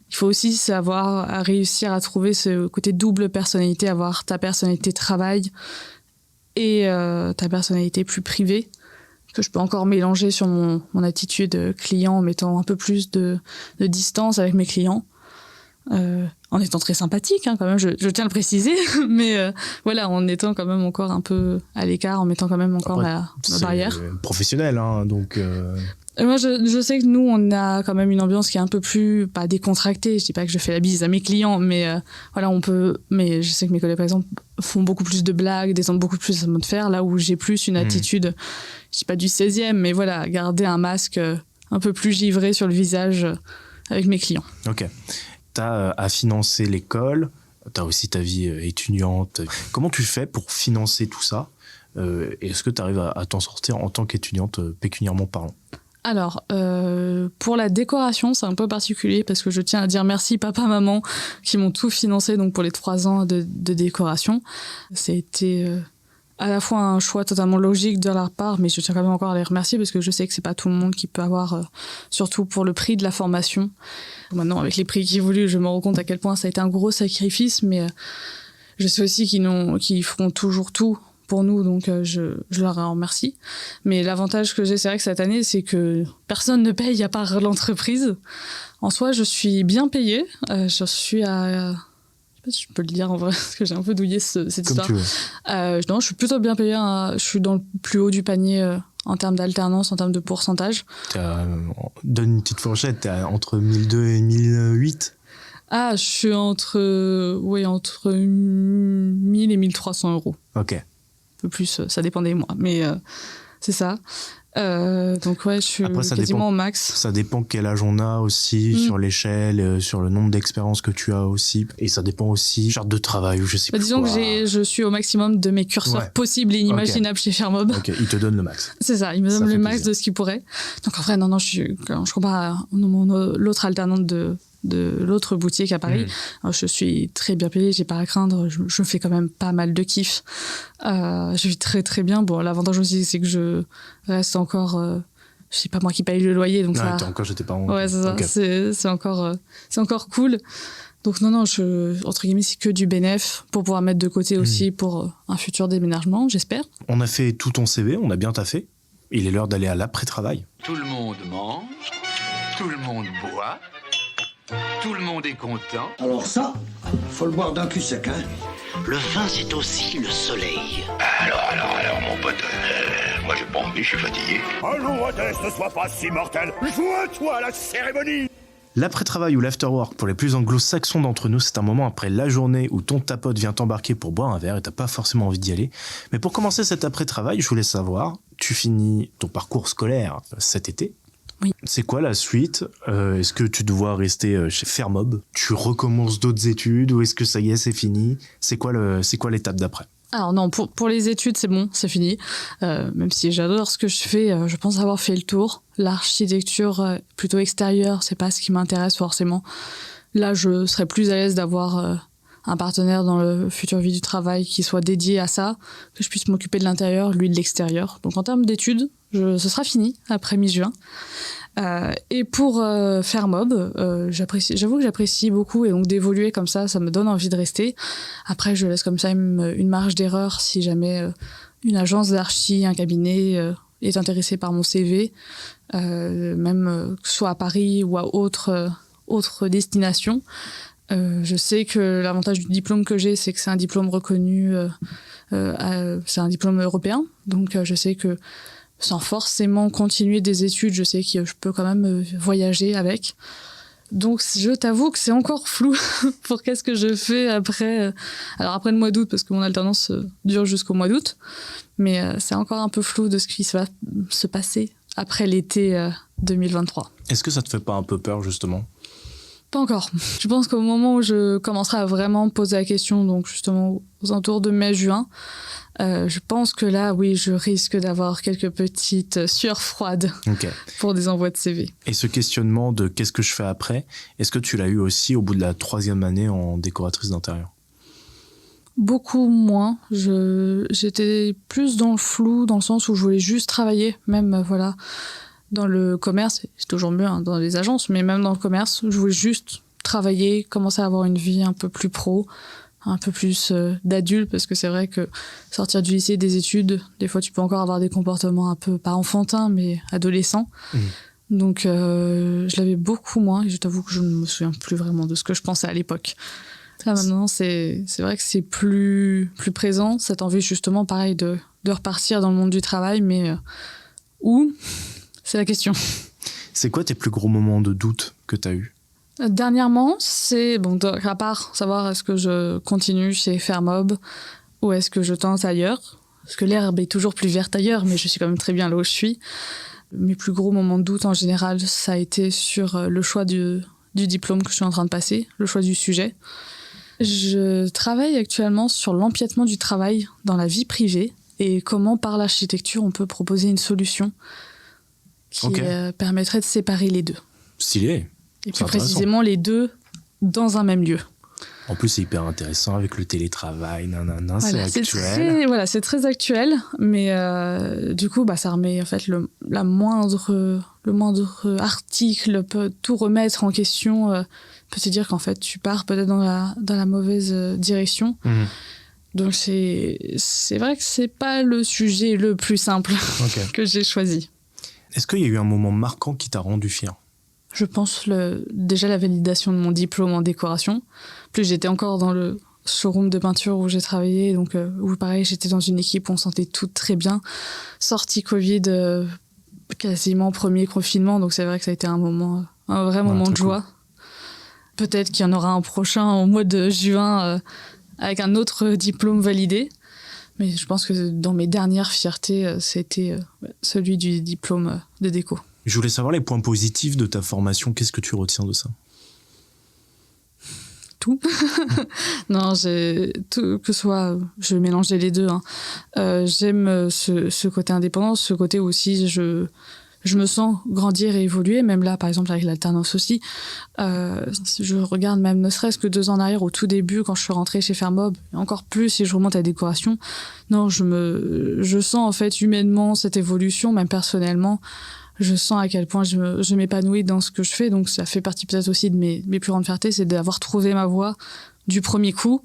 [SPEAKER 10] faut aussi savoir réussir à trouver ce côté double personnalité, avoir ta personnalité travail et ta personnalité plus privée, que je peux encore mélanger sur mon attitude client en mettant un peu plus de distance avec mes clients. En étant très sympathique, hein, quand même, je tiens à le préciser, mais voilà, en étant quand même encore un peu à l'écart, en mettant quand même encore ma barrière.
[SPEAKER 9] C'est professionnel, hein, donc...
[SPEAKER 10] Moi, je sais que nous, on a quand même une ambiance qui est un peu plus, pas décontractée. Je dis pas que je fais la bise à mes clients, mais voilà, mais je sais que mes collègues, par exemple, font beaucoup plus de blagues, descendent beaucoup plus à mode faire, là où j'ai plus une attitude, je dis pas du 16e, mais voilà, garder un masque un peu plus givré sur le visage avec mes clients.
[SPEAKER 9] Ok. T'as à financer l'école, t'as aussi ta vie étudiante. Comment tu fais pour financer tout ça ? Est-ce que tu arrives à t'en sortir en tant qu'étudiante pécuniairement parlant ?
[SPEAKER 10] Alors, pour la décoration, c'est un peu particulier parce que je tiens à dire merci papa, maman qui m'ont tout financé donc pour les 3 ans de décoration. Ça a été à la fois un choix totalement logique de leur part, mais je tiens quand même encore à les remercier parce que je sais que c'est pas tout le monde qui peut avoir, surtout pour le prix de la formation. Maintenant, avec les prix qui évoluent, je me rends compte à quel point ça a été un gros sacrifice, mais je sais aussi qu'ils feront toujours tout pour nous, donc je leur en remercie. Mais l'avantage que j'ai, c'est vrai que cette année, c'est que personne ne paye à part l'entreprise. En soi, je suis bien payée. Je suis à... Je sais pas si je peux le dire en vrai, parce que j'ai un peu douillé cette histoire.
[SPEAKER 9] Comme tu veux.
[SPEAKER 10] Non, je suis plutôt bien payée. Je suis dans le plus haut du panier en termes d'alternance, en termes de pourcentage.
[SPEAKER 9] Donne une petite fourchette, t'es entre 1002 et 1008 ?
[SPEAKER 10] Ah, je suis entre 1000 et 1300 euros.
[SPEAKER 9] Ok.
[SPEAKER 10] Un peu plus, ça dépend des mois, mais c'est ça. Donc ouais, je suis quasiment au max.
[SPEAKER 9] Ça dépend quel âge on a aussi, sur l'échelle, sur le nombre d'expériences que tu as aussi. Et ça dépend aussi du genre de travail ou je sais pas.
[SPEAKER 10] Disons que je suis au maximum de mes curseurs possibles et inimaginables chez Fairmob.
[SPEAKER 9] Ok, il te donne le max.
[SPEAKER 10] C'est ça, il me donne le max de ce qu'il pourrait. Donc en vrai, non, je compare à l'autre alternante de l'autre boutique à Paris. Je suis très bien payée, j'ai pas à craindre, je fais quand même pas mal de kiff. Je vis très très bien. Bon, l'avantage aussi, c'est que je reste encore... je sais pas moi qui paye le loyer, donc ça...
[SPEAKER 9] T'es encore chez tes parents.
[SPEAKER 10] Ouais, c'est ça, okay. c'est encore cool. Donc non, entre guillemets, c'est que du bénéf pour pouvoir mettre de côté aussi pour un futur déménagement, j'espère.
[SPEAKER 9] On a fait tout ton CV, on a bien taffé. Il est l'heure d'aller à l'après-travail.
[SPEAKER 7] Tout le monde mange, tout le monde boit, tout le monde est content.
[SPEAKER 11] Alors ça, faut le boire d'un cul sec, hein.
[SPEAKER 12] Le vin, c'est aussi le soleil.
[SPEAKER 13] Alors, mon pote, moi j'ai pas envie, je suis fatigué.
[SPEAKER 14] Allons, Hadès, ne sois pas si mortel. Joins-toi à la cérémonie.
[SPEAKER 9] L'après-travail ou l'afterwork, pour les plus anglo-saxons d'entre nous, c'est un moment après la journée où ton tapote vient t'embarquer pour boire un verre et t'as pas forcément envie d'y aller. Mais pour commencer cet après-travail, je voulais savoir, tu finis ton parcours scolaire cet été.
[SPEAKER 10] Oui.
[SPEAKER 9] C'est quoi la suite ? Est-ce que tu dois rester chez Fairmob ? Tu recommences d'autres études ou est-ce que ça y est, c'est fini ? C'est quoi l'étape d'après ?
[SPEAKER 10] Alors non, pour les études, c'est bon, c'est fini. Même si j'adore ce que je fais, je pense avoir fait le tour. L'architecture plutôt extérieure, c'est pas ce qui m'intéresse forcément. Là, je serais plus à l'aise d'avoir un partenaire dans le futur vie du travail qui soit dédié à ça, que je puisse m'occuper de l'intérieur, lui de l'extérieur. Donc en termes d'études, ce sera fini après mi-juin. Et pour Fairmob, j'avoue que j'apprécie beaucoup et donc d'évoluer comme ça me donne envie de rester. Après, je laisse comme ça une marge d'erreur si jamais une agence d'archi, un cabinet est intéressé par mon CV, même que ce soit à Paris ou à autre destination. Je sais que l'avantage du diplôme que j'ai, c'est que c'est un diplôme reconnu, c'est un diplôme européen, donc je sais que sans forcément continuer des études. Je sais que je peux quand même voyager avec. Donc je t'avoue que c'est encore flou pour qu'est-ce que je fais après. Alors après le mois d'août, parce que mon alternance dure jusqu'au mois d'août, mais c'est encore un peu flou de ce qui va se passer après l'été 2023.
[SPEAKER 9] Est-ce que ça te fait pas un peu peur justement ?
[SPEAKER 10] Pas encore. Je pense qu'au moment où je commencerai à vraiment me poser la question, donc justement aux alentours de mai-juin, je pense que là, oui, je risque d'avoir quelques petites sueurs froides pour des envois de CV.
[SPEAKER 9] Et ce questionnement de qu'est-ce que je fais après, est-ce que tu l'as eu aussi au bout de la 3e année en décoratrice d'intérieur ?
[SPEAKER 10] Beaucoup moins. J'étais plus dans le flou, dans le sens où je voulais juste travailler, même voilà, dans le commerce, c'est toujours mieux dans les agences, mais même dans le commerce, je voulais juste travailler, commencer à avoir une vie un peu plus pro, un peu plus d'adulte, parce que c'est vrai que sortir du lycée, des études, des fois tu peux encore avoir des comportements un peu, pas enfantins, mais adolescents. Donc je l'avais beaucoup moins, et je t'avoue que je ne me souviens plus vraiment de ce que je pensais à l'époque. Là maintenant, c'est vrai que c'est plus présent, cette envie justement, pareil, de repartir dans le monde du travail, mais où ? C'est la question.
[SPEAKER 9] C'est quoi tes plus gros moments de doute que tu as eu ?
[SPEAKER 10] Dernièrement, c'est, à part savoir est-ce que je continue chez Fermob ou est-ce que je tente ailleurs, parce que l'herbe est toujours plus verte ailleurs, mais je suis quand même très bien là où je suis. Mes plus gros moments de doute en général, ça a été sur le choix du diplôme que je suis en train de passer, le choix du sujet. Je travaille actuellement sur l'empiètement du travail dans la vie privée et comment par l'architecture on peut proposer une solution qui permettrait de séparer les deux.
[SPEAKER 9] Stylé.
[SPEAKER 10] Et plus précisément les deux dans un même lieu.
[SPEAKER 9] En plus, c'est hyper intéressant avec le télétravail,
[SPEAKER 10] voilà,
[SPEAKER 9] c'est actuel.
[SPEAKER 10] C'est très actuel, mais du coup, ça remet en fait le moindre article peut tout remettre en question, peut te dire qu'en fait tu pars peut-être dans la mauvaise direction. Donc c'est vrai que c'est pas le sujet le plus simple que j'ai choisi.
[SPEAKER 9] Est-ce qu'il y a eu un moment marquant qui t'a rendu fier ?
[SPEAKER 10] Je pense déjà la validation de mon diplôme en décoration. Plus j'étais encore dans le showroom de peinture où j'ai travaillé, donc où pareil j'étais dans une équipe où on sentait tout très bien. Sortie Covid, quasiment premier confinement, donc c'est vrai que ça a été un vrai moment de joie. Cool. Peut-être qu'il y en aura un prochain au mois de juin avec un autre diplôme validé. Mais je pense que dans mes dernières fiertés, c'était celui du diplôme de déco.
[SPEAKER 9] Je voulais savoir les points positifs de ta formation. Qu'est-ce que tu retiens de ça ?
[SPEAKER 10] Tout. Non, tout, que ce soit... Je vais mélanger les deux. J'aime ce côté indépendance, ce côté où aussi je me sens grandir et évoluer. Même là, par exemple, avec l'alternance aussi. Je regarde même ne serait-ce que 2 ans en arrière, au tout début, quand je suis rentrée chez Fermob, et encore plus si je remonte à la décoration. Non, je sens en fait humainement cette évolution, même personnellement. Je sens à quel point je m'épanouis dans ce que je fais. Donc ça fait partie peut-être aussi de mes plus grandes fiertés, c'est d'avoir trouvé ma voie du premier coup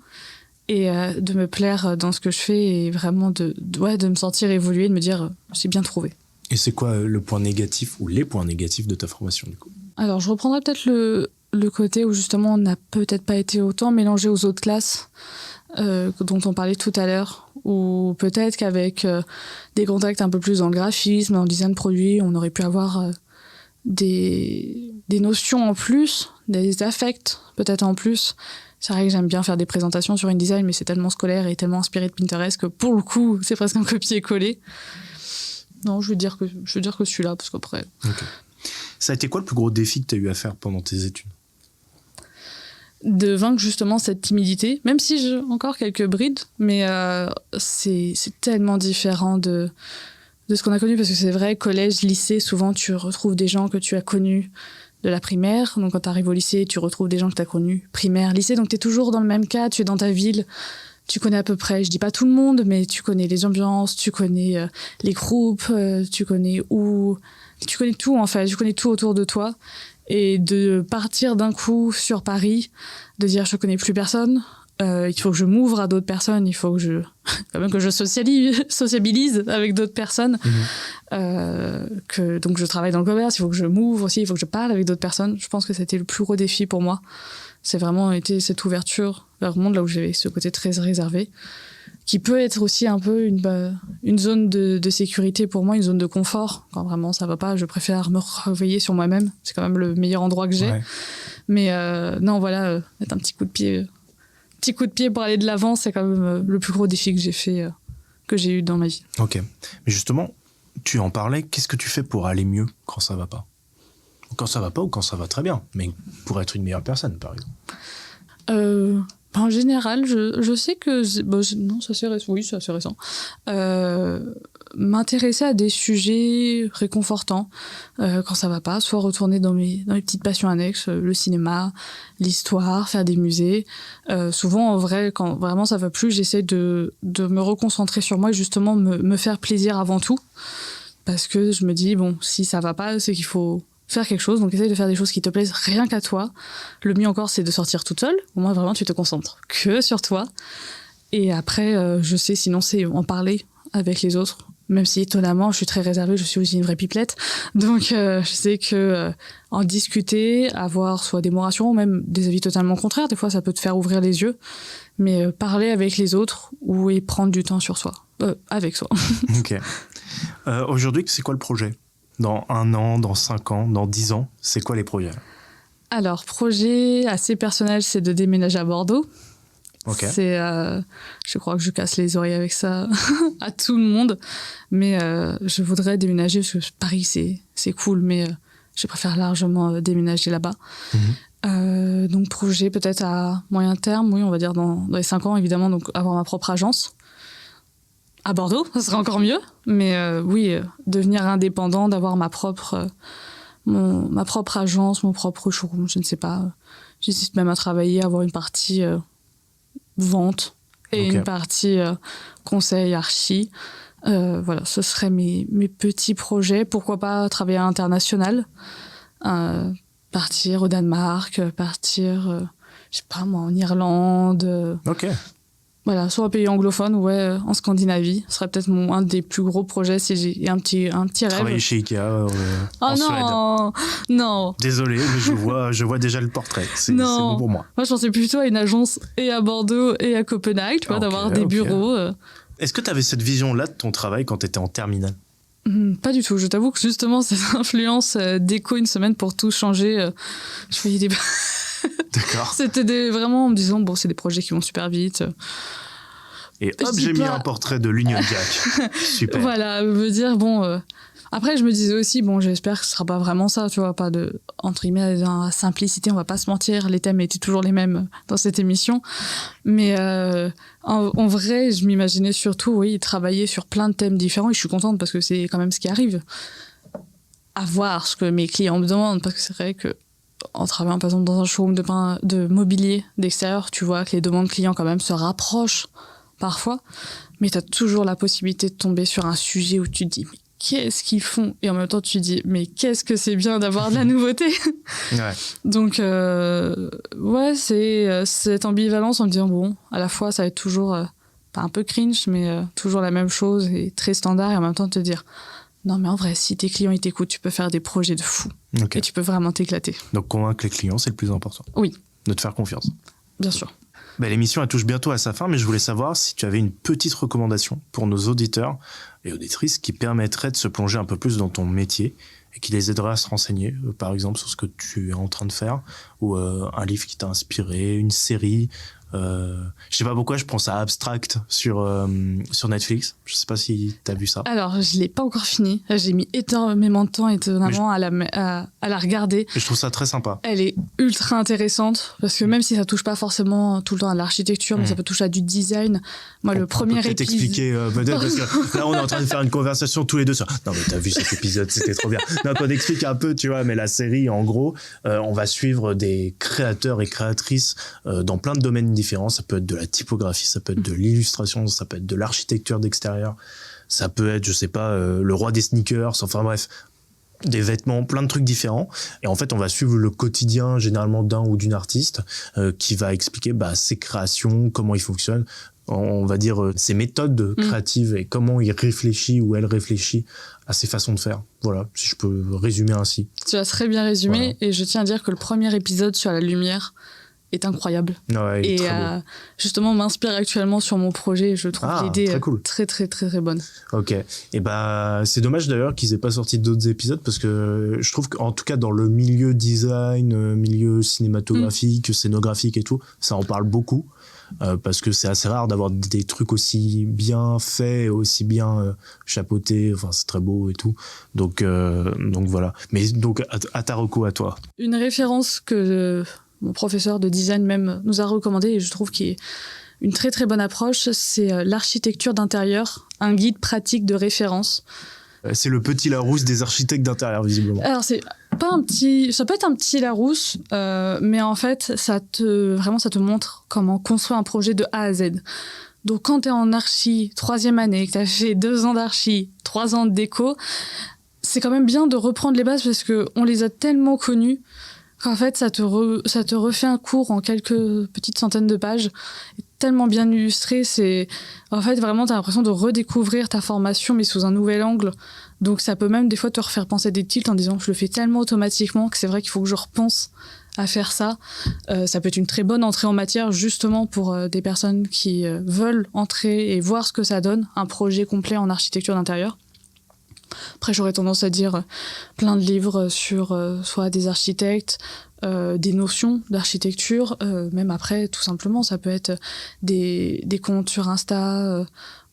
[SPEAKER 10] et de me plaire dans ce que je fais et vraiment de me sentir évoluer, de me dire j'ai bien trouvé.
[SPEAKER 9] Et c'est quoi le point négatif ou les points négatifs de ta formation du coup ?
[SPEAKER 10] Alors je reprendrai peut-être le côté où justement on n'a peut-être pas été autant mélangé aux autres classes dont on parlait tout à l'heure, ou peut-être qu'avec des contacts un peu plus dans le graphisme, dans le design de produits, on aurait pu avoir des notions en plus, des affects peut-être en plus. C'est vrai que j'aime bien faire des présentations sur InDesign, mais c'est tellement scolaire et tellement inspiré de Pinterest que pour le coup, c'est presque un copier-coller. Non, je veux dire que je suis là, parce qu'après...
[SPEAKER 9] Okay. Ça a été quoi le plus gros défi que tu as eu à faire pendant tes études ?
[SPEAKER 10] De vaincre justement cette timidité, même si j'ai encore quelques brides, mais c'est tellement différent de ce qu'on a connu, parce que c'est vrai, collège, lycée, souvent tu retrouves des gens que tu as connus de la primaire, donc quand tu arrives au lycée, tu retrouves des gens que tu as connus primaire, lycée, donc tu es toujours dans le même cas, tu es dans ta ville, tu connais à peu près, je dis pas tout le monde, mais tu connais les ambiances, tu connais les groupes, tu connais tout en fait, tu connais tout autour de toi. Et de partir d'un coup sur Paris, de dire je connais plus personne, il faut que je m'ouvre à d'autres personnes, il faut que quand même que je sociabilise avec d'autres personnes, donc je travaille dans le commerce, il faut que je m'ouvre aussi, il faut que je parle avec d'autres personnes. Je pense que c'était le plus gros défi pour moi. C'est vraiment été cette ouverture vers le monde, là où j'avais ce côté très réservé, qui peut être aussi un peu une zone de sécurité pour moi, une zone de confort. Quand vraiment ça va pas, je préfère me réveiller sur moi-même. C'est quand même le meilleur endroit que j'ai. Ouais. Mais non, voilà, mettre un petit coup de pied pour aller de l'avant, c'est quand même le plus gros défi que j'ai eu dans ma vie.
[SPEAKER 9] Ok. Mais justement, tu en parlais, qu'est-ce que tu fais pour aller mieux quand ça va pas ? Quand ça va pas ou quand ça va très bien, mais pour être une meilleure personne, par exemple.
[SPEAKER 10] En général, je sais que... non, ça c'est récent. Oui, c'est assez récent. M'intéresser à des sujets réconfortants quand ça va pas, soit retourner dans mes petites passions annexes, le cinéma, l'histoire, faire des musées. Souvent, en vrai, quand vraiment ça va plus, j'essaie de me reconcentrer sur moi et justement me faire plaisir avant tout. Parce que je me dis, bon, si ça va pas, c'est qu'il faut faire quelque chose, donc essaye de faire des choses qui te plaisent rien qu'à toi. Le mieux encore, c'est de sortir toute seule. Au moins, vraiment, tu te concentres que sur toi. Et après, je sais, sinon, c'est en parler avec les autres. Même si, étonnamment, je suis très réservée, je suis aussi une vraie pipelette. Donc, je sais que en discuter, avoir soit des mots rassurants ou même des avis totalement contraires, des fois, ça peut te faire ouvrir les yeux. Mais parler avec les autres et prendre du temps sur soi. Avec soi.
[SPEAKER 9] Ok. Aujourd'hui, c'est quoi le projet ? Dans 1 an, dans 5 ans, dans 10 ans, c'est quoi les projets ?
[SPEAKER 10] Alors, projet assez personnel, c'est de déménager à Bordeaux.
[SPEAKER 9] Okay.
[SPEAKER 10] Je crois que je casse les oreilles avec ça à tout le monde. Mais je voudrais déménager parce que Paris, c'est cool, mais je préfère largement déménager là-bas. Mm-hmm. Donc, projet peut-être à moyen terme, oui, on va dire dans les 5 ans, évidemment, donc avoir ma propre agence. À Bordeaux, ça serait encore mieux. Mais oui, devenir indépendant, d'avoir ma propre agence, mon propre showroom, je ne sais pas. J'hésite même à travailler, avoir une partie vente et une partie conseil, archi. Voilà, ce seraient mes petits projets. Pourquoi pas travailler à l'international, partir au Danemark, partir, je sais pas moi, en Irlande.
[SPEAKER 9] Ok.
[SPEAKER 10] Voilà, soit un pays anglophone ou en Scandinavie. Ce serait peut-être un des plus gros projets si j'ai un petit rêve.
[SPEAKER 9] Travailler chez Ikea en Suède.
[SPEAKER 10] Non.
[SPEAKER 9] Désolé, mais je vois déjà le portrait. C'est bon pour moi.
[SPEAKER 10] Moi, je pensais plutôt à une agence et à Bordeaux et à Copenhague, tu vois, d'avoir des bureaux.
[SPEAKER 9] Est-ce que tu avais cette vision-là de ton travail quand tu étais en terminale ?
[SPEAKER 10] Pas du tout. Je t'avoue que justement, cette influence d'éco une semaine pour tout changer, je voyais des...
[SPEAKER 9] D'accord.
[SPEAKER 10] C'était vraiment en me disant, bon, c'est des projets qui vont super vite.
[SPEAKER 9] Et hop, j'ai mis un portrait de l'Union Jack. Super.
[SPEAKER 10] Voilà, me dire, bon... Après, je me disais aussi, bon, j'espère que ce sera pas vraiment ça, tu vois, pas de, entre guillemets, dans la simplicité, on va pas se mentir, les thèmes étaient toujours les mêmes dans cette émission. Mais en vrai, je m'imaginais surtout, oui, travailler sur plein de thèmes différents et je suis contente parce que c'est quand même ce qui arrive. À voir ce que mes clients me demandent, parce que c'est vrai que en travaillant par exemple dans un showroom de mobilier d'extérieur, tu vois que les demandes clients quand même se rapprochent parfois, mais tu as toujours la possibilité de tomber sur un sujet où tu te dis mais qu'est-ce qu'ils font, et en même temps tu te dis mais qu'est-ce que c'est bien d'avoir de la nouveauté. Ouais. Donc c'est cette ambivalence en me disant bon, à la fois ça va être toujours pas un peu cringe mais toujours la même chose et très standard, et en même temps te dire non, mais en vrai, si tes clients ils t'écoutent, tu peux faire des projets de fou. Okay. Et tu peux vraiment t'éclater.
[SPEAKER 9] Donc convaincre les clients, c'est le plus important.
[SPEAKER 10] Oui.
[SPEAKER 9] De te faire confiance.
[SPEAKER 10] Bien sûr.
[SPEAKER 9] L'émission elle touche bientôt à sa fin, mais je voulais savoir si tu avais une petite recommandation pour nos auditeurs et auditrices qui permettrait de se plonger un peu plus dans ton métier et qui les aiderait à se renseigner, par exemple, sur ce que tu es en train de faire, ou un livre qui t'a inspiré, une série. Je sais pas pourquoi je pense à Abstract sur Netflix. Je sais pas si t'as vu ça.
[SPEAKER 10] Alors je l'ai pas encore fini. J'ai mis énormément de temps à la regarder.
[SPEAKER 9] Et je trouve ça très sympa.
[SPEAKER 10] Elle est ultra intéressante parce que même si ça touche pas forcément tout le temps à l'architecture, mais ça peut toucher à du design. Moi le premier épisode.
[SPEAKER 9] T'expliquer peut-être parce que là on est en train de faire une conversation tous les deux sur. Non mais t'as vu cet épisode, c'était trop bien. Donc on explique un peu, tu vois. Mais la série en gros, on va suivre des créateurs et créatrices dans plein de domaines différents. Ça peut être de la typographie, ça peut être de l'illustration, ça peut être de l'architecture d'extérieur, ça peut être, je sais pas, le roi des sneakers, enfin bref, des vêtements, plein de trucs différents. Et en fait, on va suivre le quotidien généralement d'un ou d'une artiste qui va expliquer ses créations, comment ils fonctionnent, on va dire ses méthodes créatives et comment il réfléchit ou elle réfléchit à ses façons de faire. Voilà, si je peux résumer ainsi.
[SPEAKER 10] Tu as très bien résumé, voilà. Et je tiens à dire que le premier épisode sur la lumière est incroyable.
[SPEAKER 9] Ouais,
[SPEAKER 10] et justement m'inspire actuellement sur mon projet. Je trouve l'idée
[SPEAKER 9] cool.
[SPEAKER 10] très très très très bonne.
[SPEAKER 9] Ok. Et c'est dommage d'ailleurs qu'ils aient pas sorti d'autres épisodes parce que je trouve qu'en tout cas dans le milieu design, milieu cinématographique, scénographique et tout, ça en parle beaucoup. Parce que c'est assez rare d'avoir des trucs aussi bien faits, aussi bien chapeautés, enfin c'est très beau et tout. Donc voilà. Mais donc à ta reco, à toi.
[SPEAKER 10] Une référence que mon professeur de design même nous a recommandé et je trouve qu'il est une très très bonne approche, c'est l'architecture d'intérieur, un guide pratique de référence.
[SPEAKER 9] C'est le petit Larousse des architectes d'intérieur, visiblement.
[SPEAKER 10] Alors, ça peut être un petit Larousse, mais en fait, ça te montre comment construire un projet de A à Z. Donc, quand t'es en archi, 3e année, que t'as fait 2 ans d'archi, 3 ans de déco, c'est quand même bien de reprendre les bases parce qu'on les a tellement connues qu'en fait, ça te refait un cours en quelques petites centaines de pages, tellement bien illustré, en fait vraiment t'as l'impression de redécouvrir ta formation mais sous un nouvel angle, donc ça peut même des fois te refaire penser des tilts en disant je le fais tellement automatiquement que c'est vrai qu'il faut que je repense à faire ça. Ça peut être une très bonne entrée en matière justement pour des personnes qui veulent entrer et voir ce que ça donne, un projet complet en architecture d'intérieur. Après, j'aurais tendance à dire plein de livres sur soit des architectes, des notions d'architecture, même après, tout simplement, ça peut être des comptes sur Insta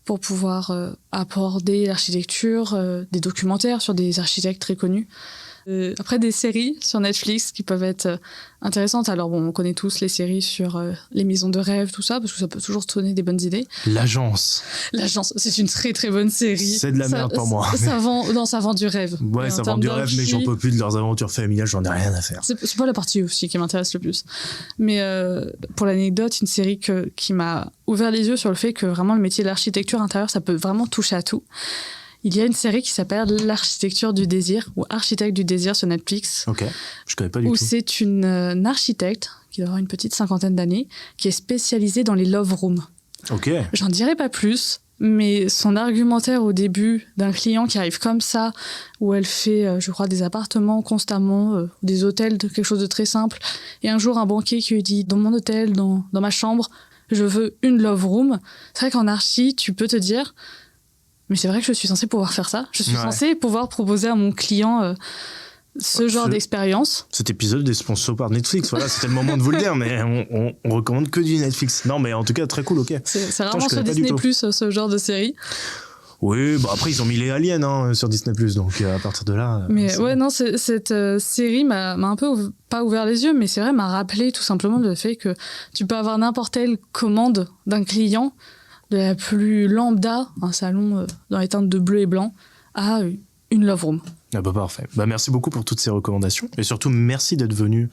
[SPEAKER 10] pour pouvoir aborder l'architecture, des documentaires sur des architectes très connus. Après, des séries sur Netflix qui peuvent être intéressantes. Alors bon, on connaît tous les séries sur les maisons de rêve, tout ça, parce que ça peut toujours te donner des bonnes idées.
[SPEAKER 9] L'Agence,
[SPEAKER 10] c'est une très très bonne série.
[SPEAKER 9] C'est de la merde pour moi.
[SPEAKER 10] Ça vend du rêve.
[SPEAKER 9] Ouais, ça vend du rêve, mais j'en peux plus de leurs aventures familiales, j'en ai rien à faire.
[SPEAKER 10] C'est pas la partie aussi qui m'intéresse le plus. Mais pour l'anecdote, une série qui m'a ouvert les yeux sur le fait que vraiment le métier de l'architecture intérieure, ça peut vraiment toucher à tout. Il y a une série qui s'appelle L'architecture du désir ou Architecte du désir sur Netflix.
[SPEAKER 9] Ok, je connais pas du tout.
[SPEAKER 10] Où c'est une architecte qui doit avoir une petite 50aine d'années qui est spécialisée dans les love rooms.
[SPEAKER 9] Ok.
[SPEAKER 10] J'en dirai pas plus, mais son argumentaire au début d'un client qui arrive comme ça, où elle fait, je crois, des appartements constamment, des hôtels, quelque chose de très simple, et un jour un banquier qui lui dit dans mon hôtel, dans ma chambre, je veux une love room. C'est vrai qu'en archi, tu peux te dire mais c'est vrai que je suis censée pouvoir faire ça. Je suis censée pouvoir proposer à mon client ce genre d'expérience.
[SPEAKER 9] Cet épisode est sponsor par Netflix. Voilà, c'était le moment de vous le dire, mais on recommande que du Netflix. Non, mais en tout cas, très cool, ok.
[SPEAKER 10] C'est vraiment sur Disney+, ce genre de série.
[SPEAKER 9] Oui, après, ils ont mis les aliens sur Disney+, donc à partir de là...
[SPEAKER 10] Mais ouais, non, cette série m'a un peu, pas ouvert les yeux, mais c'est vrai, m'a rappelé tout simplement le fait que tu peux avoir n'importe quelle commande d'un client, de la plus lambda, un salon dans les teintes de bleu et blanc, à une love room.
[SPEAKER 9] Ah bah parfait. Bah merci beaucoup pour toutes ces recommandations et surtout merci d'être venu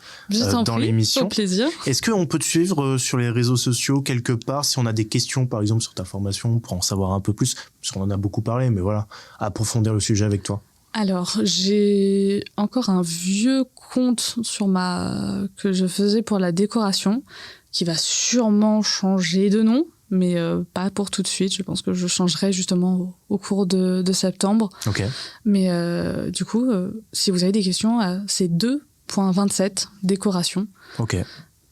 [SPEAKER 9] dans l'émission.
[SPEAKER 10] Au plaisir.
[SPEAKER 9] Est-ce qu'on peut te suivre sur les réseaux sociaux quelque part si on a des questions par exemple sur ta formation pour en savoir un peu plus, parce qu'on en a beaucoup parlé, mais voilà, approfondir le sujet avec toi.
[SPEAKER 10] Alors, j'ai encore un vieux compte que je faisais pour la décoration qui va sûrement changer de nom. Mais pas pour tout de suite. Je pense que je changerai justement au cours de septembre.
[SPEAKER 9] Ok.
[SPEAKER 10] Mais du coup, si vous avez des questions, c'est 2.27 décoration.
[SPEAKER 9] Ok.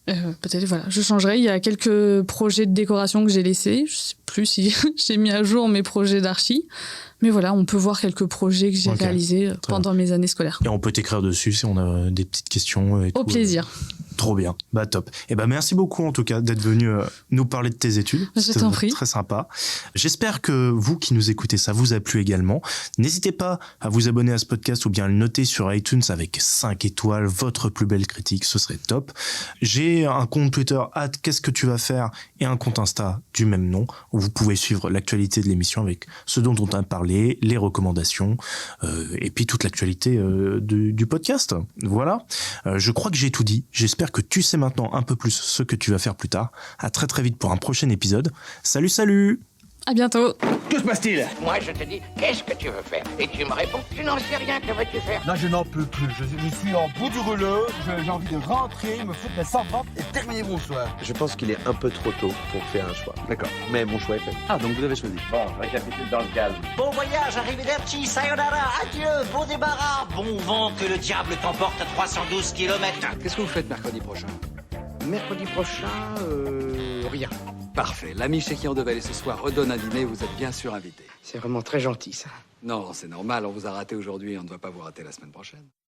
[SPEAKER 10] Peut-être, voilà, je changerai. Il y a quelques projets de décoration que j'ai laissés. Je sais plus si j'ai mis à jour mes projets d'archi. Mais voilà, on peut voir quelques projets que j'ai réalisés pendant mes années scolaires.
[SPEAKER 9] Et on peut t'écrire dessus si on a des petites questions. Et
[SPEAKER 10] au plaisir.
[SPEAKER 9] Trop bien, bah top. Et bah merci beaucoup en tout cas d'être venu nous parler de tes études.
[SPEAKER 10] Je t'en prie.
[SPEAKER 9] Très sympa. J'espère que vous qui nous écoutez, ça vous a plu également. N'hésitez pas à vous abonner à ce podcast ou bien à le noter sur iTunes avec 5 étoiles, votre plus belle critique, ce serait top. J'ai un compte Twitter @qu'est-ce que tu vas faire et un compte Insta du même nom où vous pouvez suivre l'actualité de l'émission avec ce dont on a parlé, les recommandations et puis toute l'actualité du podcast. Voilà. Je crois que j'ai tout dit. J'espère que tu sais maintenant un peu plus ce que tu vas faire plus tard. À très très vite pour un prochain épisode. Salut, salut!
[SPEAKER 10] À bientôt.
[SPEAKER 14] Que se passe-t-il?
[SPEAKER 13] Moi, je te dis, qu'est-ce que tu veux faire? Et tu me réponds, je n'en sais rien, que veux-tu faire?
[SPEAKER 11] Là, je n'en peux plus. Je suis en bout du rouleau. J'ai envie de rentrer, me foutre la servante et terminer mon soir.
[SPEAKER 8] Je pense qu'il est un peu trop tôt pour faire un choix.
[SPEAKER 11] D'accord.
[SPEAKER 8] Mais mon choix est fait.
[SPEAKER 11] Ah, donc vous avez choisi.
[SPEAKER 12] Bon, récapitule dans le calme. Bon voyage, arrivederci, sayonara, adieu, bon débarras, bon vent, que le diable t'emporte à 312 km.
[SPEAKER 11] Qu'est-ce que vous faites mercredi prochain?
[SPEAKER 15] Mercredi prochain, rien.
[SPEAKER 16] Parfait. L'ami chez qui on devait aller ce soir redonne un dîner, vous êtes bien sûr invité.
[SPEAKER 15] C'est vraiment très gentil, ça.
[SPEAKER 16] Non, c'est normal, on vous a raté aujourd'hui, on ne va pas vous rater la semaine prochaine.